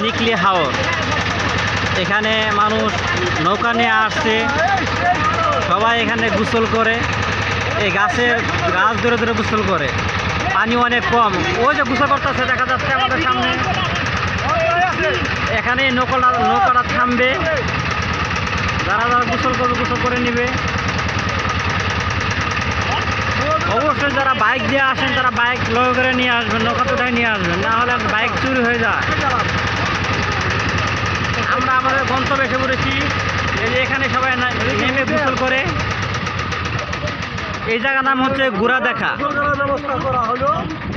নিকলি হাওর। এখানে মানুষ নৌকা নিয়ে আসছে, সবাই এখানে গোসল করে, এই গাছ ধরে ধরে গোসল করে। পানি অনেক কম, ওই যে গোসল করতেছে দেখা যাচ্ছে আমাদের সামনে। এখানে নৌকাটা থামবে, যারা যারা গোসল করবে গোসল করে নেবে। অবশ্যই যারা বাইক দিয়ে আসেন তারা বাইক লগে করে নিয়ে আসবেন, নৌকাটাই নিয়ে আসবেন, না হলে বাইক চুরি হয়ে যায়। আমরা আমাদের গন্তব্যে এসে পড়েছি। এই যে এখানে সবাই নেমে গোসল করে। এই জায়গার নাম হচ্ছে ঘোড়া দেখা।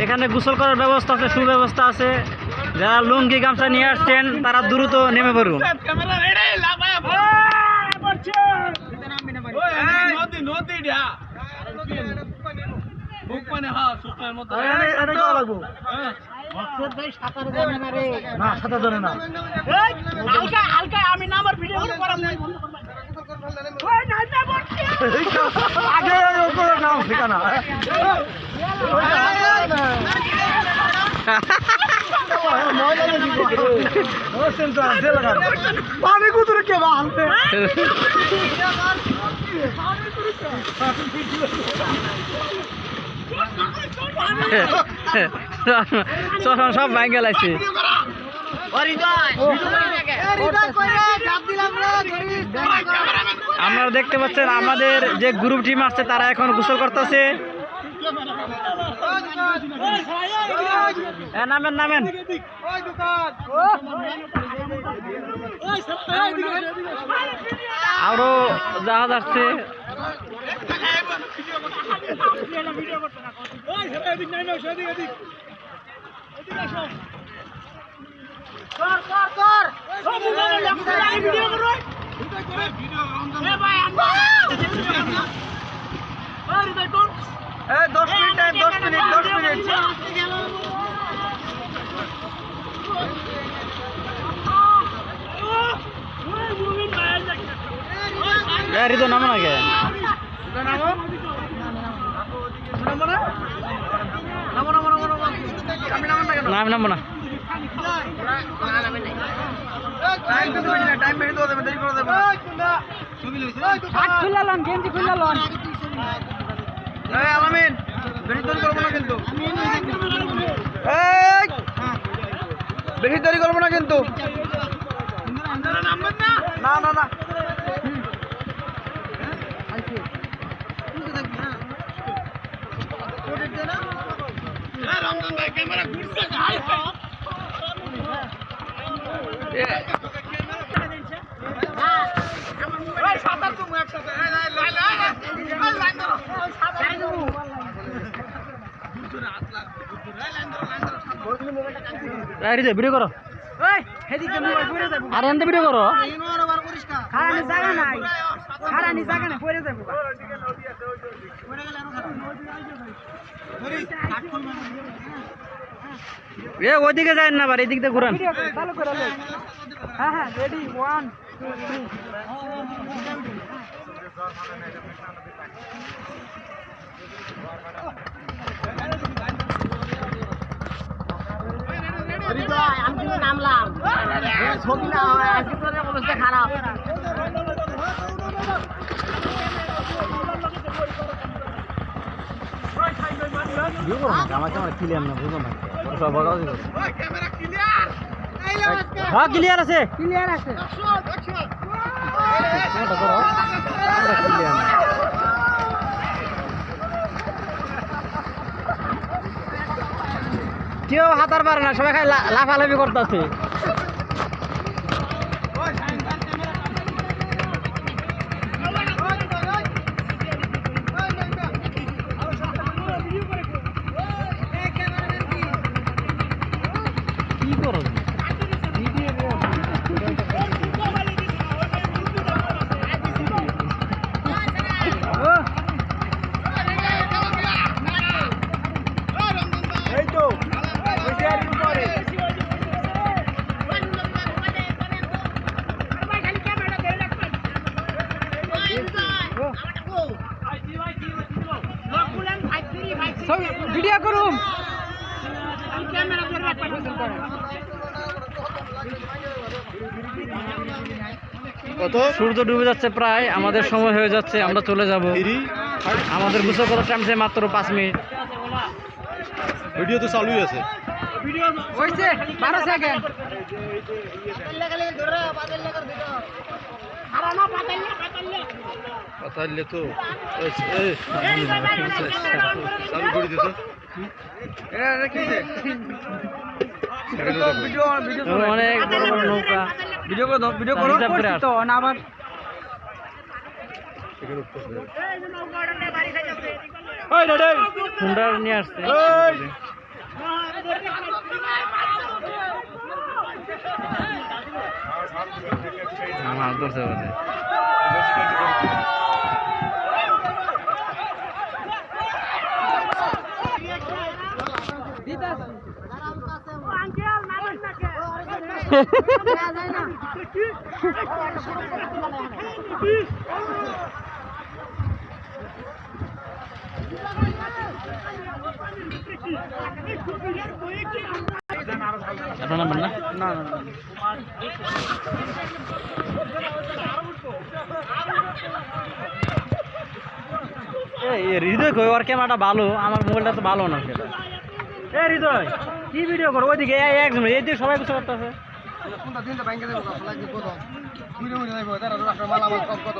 এখানে গোসল করার ব্যবস্থা আছে, সুব্যবস্থা আছে। যারা লুঙ্গি গামছা নিয়ে আসছেন তারা দ্রুত নেমে পড়ুন। पानी कुछ के সব ভাই গেলাইছে। আপনারা দেখতে পাচ্ছেন আমাদের যে গ্রুপ টিম আসছে তারা এখন গোসল করতেছে। নামেন নামেন, আরো জাহাজ আসছে। রিতো নামো না কে নাম নামো না। বেশি দেরি করবো না কিন্তু, না না না ভিডিও করো, আর এনতে ভিডিও করো। ওইদিকে যায় না, আবার এদিক দিয়ে ঘুরান। হ্যাঁ হ্যাঁ রেডি 1 2 3 আমি কিন্তু নামলাম, ছবি না হয় আজকে তোর অবস্থা খারাপ। ক্লিয়ার আছে, ক্লিয়ার আছে। কেউ হাতার পারে না, সবাই খাই লাফালাফি করতেছে। কি করো ভিডিও করুন। সূর্য ডুবে যাচ্ছে প্রায়, আমাদের সময় হয়ে যাচ্ছে, আমরা চলে যাব। আমাদের গোসল করার টাইম আছে মাত্র 5 মিনিট। ভিডিও তো চালুই আছে। হইছে 12 সেকেন্ড। পাতাইলে তো চালু করে দিত। অনেক বড় বড় নৌকা ভিডিও করো রিজার্ভ করে তো না আবার হুন্ডা নিয়ে আসছে। মাছ ধরছে বলে। আপনার নাম্বার না? না না না হৃদয় কই ওর ক্যামেরাটা ভালো, আমার মোবাইলটা তো ভালো না সেটা। হৃদয় কি ভিডিও করো ওইদিকে একজন এইদিকে সবাই কিছু করতেছে। কোনটা দিনটা ব্যাংকে দেবো লাগবে কত ভিডিও করে দেবো তারা রাখা মালামাল কম কত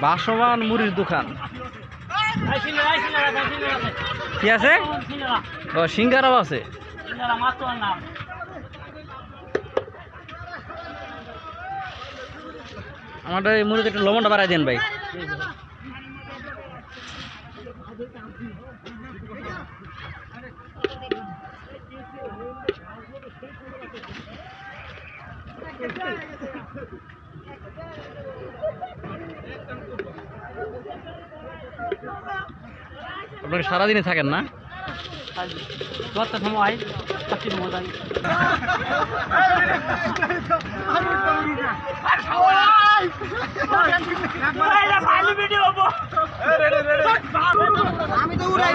বাসমান মুড়ির দোকান কি আছে? ও সিঙ্গারাও আছে। আমাদের এই মুড়িতে একটু লবণটা বাড়াই দেন ভাই। আপনাকে সারাদিনে থাকেন না? কত সময়? আমি তো উড়াই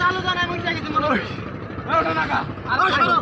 চালু জানা আমি উঠে গেছি মনে হয় চালু